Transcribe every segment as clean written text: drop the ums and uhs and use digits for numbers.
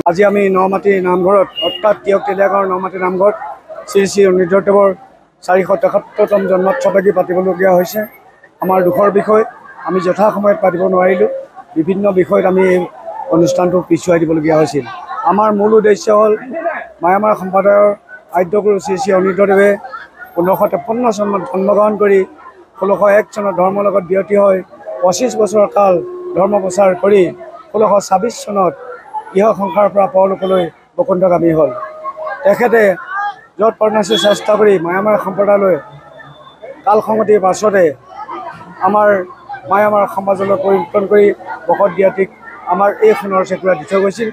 আজি আমি নমাটি নামঘৰত অৰ্থাৎ তিয়ক তেলীয়াগাঁৱৰ নমাটি নামঘৰত শ্ৰী শ্ৰী অনিৰুদ্ধদেৱৰ 473তম জন্মোৎসৱী পাতিবলগীয়া হৈছে। আমাৰ দুখৰ বিষয় আমি যথাসময়ত পাতিব নোৱাৰিলোঁ। বিভিন্ন বিষয়ত আমি এই অনুষ্ঠানটো পিছুৱাই দিবলগীয়া হৈছিল। আমাৰ মূল উদ্দেশ্য হ'ল মায়ামাৰ সম্প্ৰদায়ৰ আদ্যগুৰু শ্ৰী শ্ৰী অনিৰুদ্ধদেৱে 1553 চনত জন্মগ্ৰহণ কৰি 1601 চনত ধৰ্মৰ লগত ব্যাহতি হৈ 25 বছৰ কাল ধৰ্ম প্ৰচাৰ কৰি 1626 চনত ইহ সংসাৰৰ পৰা পৰলোকলৈ বৈকুণ্ঠগামী হ'ল। তেখেতে য'ত পৰ্ণাচী চেষ্টা কৰি মায়ামাৰ সম্প্ৰদায়লৈ কালসংগতিৰ পাছতে আমাৰ মায়ামাৰ সমাজলৈ পৰিৱৰ্তন কৰি ভকত জ্ঞাতিক আমাৰ এই সোণৰ চেকুৰা দি থৈ গৈছিল।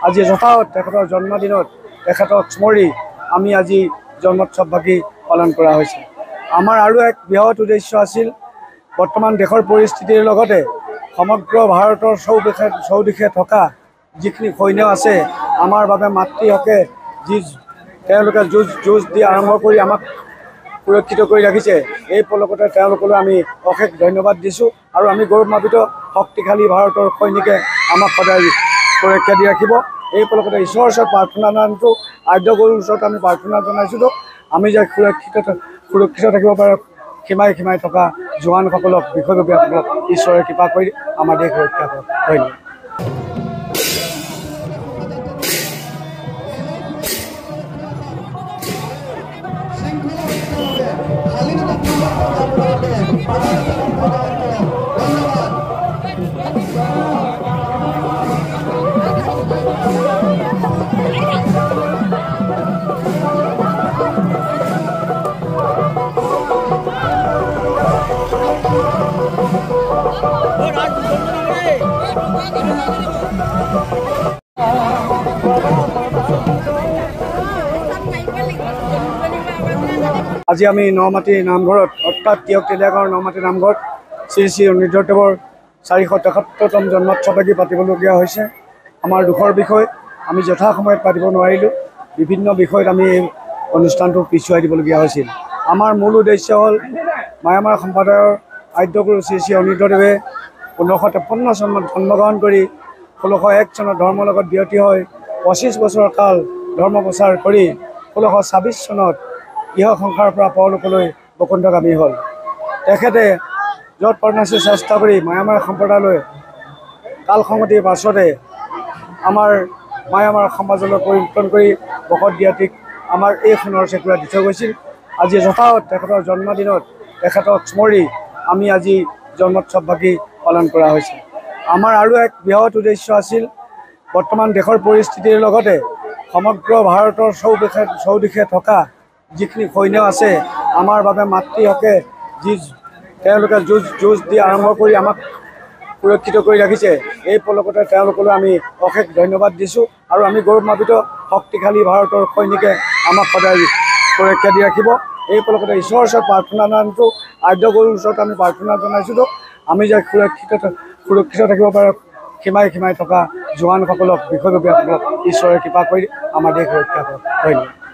আজি যথাৱত তেখেতৰ জন্মদিনত তেখেতক স্মৰি আমি আজি জন্মোৎসৱভাগী পালন কৰা হৈছে। আমাৰ আৰু এক বৃহৎ উদ্দেশ্য আছিল বৰ্তমান দেশৰ পৰিস্থিতিৰ লগতে সমগ্ৰ ভাৰতৰ চৌদিশে থকা যিখিনি সৈন্য আছে আমাৰ বাবে মাতৃহকে যি তেওঁলোকে যুঁজ দি আৰম্ভ কৰি আমাক সুৰক্ষিত কৰি ৰাখিছে, এই পলকতে তেওঁলোকলৈ আমি অশেষ ধন্যবাদ দিছোঁ। আৰু আমি গৌৰৱান্বিত শক্তিশালী ভাৰতৰ সৈনিকে আমাক সদায় সুৰক্ষা দি ৰাখিব। এই পলকতে ঈশ্বৰৰ ওচৰত প্ৰাৰ্থনা জনাইছোঁ, আদ্যগুৰুৰ ওচৰত আমি প্ৰাৰ্থনা জনাইছিলোঁ আমি যে সুৰক্ষিত থাকিব পাৰে সীমাই থকা জোৱানসকলক বিষয়ববীয়াসকলক ঈশ্বৰে কৃপা কৰি আমাৰ দেশ ৰক্ষা কৰক। ধন্যবাদ। আজি আমি নমাটি নামঘৰত অৰ্থাৎ তিয়ক তেলীয়াগাঁৱৰ নমাটি নামঘৰত শ্ৰী শ্ৰী অনিৰুদ্ধদেৱৰ 473তম জন্মোৎসৱী পাতিবলগীয়া হৈছে। আমাৰ দুখৰ বিষয় আমি যথাসময়ত পাতিব নোৱাৰিলোঁ। বিভিন্ন বিষয়ত আমি এই অনুষ্ঠানটো পিছুৱাই দিবলগীয়া হৈছিল। আমাৰ মূল উদ্দেশ্য হ'ল মায়ামাৰ সম্প্ৰদায়ৰ আদ্যগুৰু শ্ৰী শ্ৰী অনিৰুদ্ধদেৱে 1553 চনত জন্মগ্ৰহণ কৰি 1601 চনত ধৰ্মৰ লগত ব্যাহতি হৈ 25 বছৰ কাল ধৰ্ম প্ৰচাৰ কৰি 1626 চনত ইহ সংসাৰৰ পৰা পৰলোকলৈ বৈকুণ্ঠগামী হ'ল। তেখেতে য'ত পৰ্ণাচী চেষ্টা কৰি মায়ামাৰ সম্প্ৰদায়লৈ কালসংগতিৰ পাছতে আমাৰ মায়ামাৰ সমাজলৈ পৰিৱৰ্তন কৰি ভকত জ্ঞাতিক আমাৰ এই সোণৰ চেকুৰা দি থৈ গৈছিল। আজি যথাৱত তেখেতৰ জন্মদিনত তেখেতক স্মৰি আমি আজি জন্মোৎসৱভাগী পালন কৰা হৈছে। আমাৰ আৰু এক বৃহৎ উদ্দেশ্য আছিল বৰ্তমান দেশৰ পৰিস্থিতিৰ লগতে সমগ্ৰ ভাৰতৰ চৌদিশে থকা যিখিনি সৈন্য আছে আমাৰ বাবে মাতৃহকে তেওঁলোকে যুঁজ দি আৰম্ভ কৰি আমাক সুৰক্ষিত কৰি ৰাখিছে, এই পলকতে তেওঁলোকলৈ আমি অশেষ ধন্যবাদ দিছোঁ। আৰু আমি গৌৰৱান্বিত শক্তিশালী ভাৰতৰ সৈনিকে আমাক সদায় সুৰক্ষা দি ৰাখিব। এই পলকতে ঈশ্বৰৰ ওচৰত প্ৰাৰ্থনা জনাইছোঁ, আদ্যগুৰুৰ ওচৰত আমি প্ৰাৰ্থনা জনাইছিলোঁ আমি যে সুৰক্ষিত থাকিব পাৰে সীমাই থকা জোৱানসকলক বিষয়ববীয়াসকলক ঈশ্বৰে কৃপা কৰি আমাৰ দেশ ৰক্ষা কৰক। ধন্যবাদ।